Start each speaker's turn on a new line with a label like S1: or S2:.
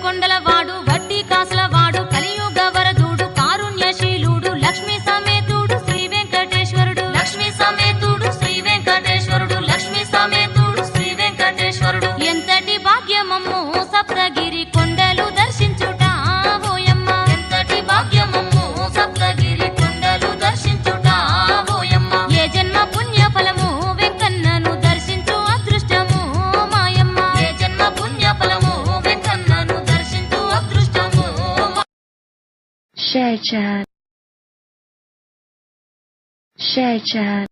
S1: కొండల వాడు వడ్డీ కాసుల వాడు కలియుగ వరదుడు కారుణ్యశీలుడు లక్ష్మీ సమేతుడు శ్రీ వెంకటేశ్వరుడు లక్ష్మీ సమేతుడు శ్రీ వెంకటేశ్వరుడు లక్ష్మీ సమేతుడు శ్రీ వెంకటేశ్వరుడు ఎంతటి భాగ్యమమ్ము సప్తగిరి కొండలు దర్శించుట ఓయమ్మ ఎంతటి భాగ్యమమ్ము సప్తగిరి కొండలు దర్శించుట ఓయమ్మ ఏ జన్మ పుణ్య ఫలము వెంకన్నను దర్శించు అదృష్టము మాయమ్మ ఏ జన్మ పుణ్య ఫలము వెంకన్నను దర్శించు అదృష్టము
S2: Share chat.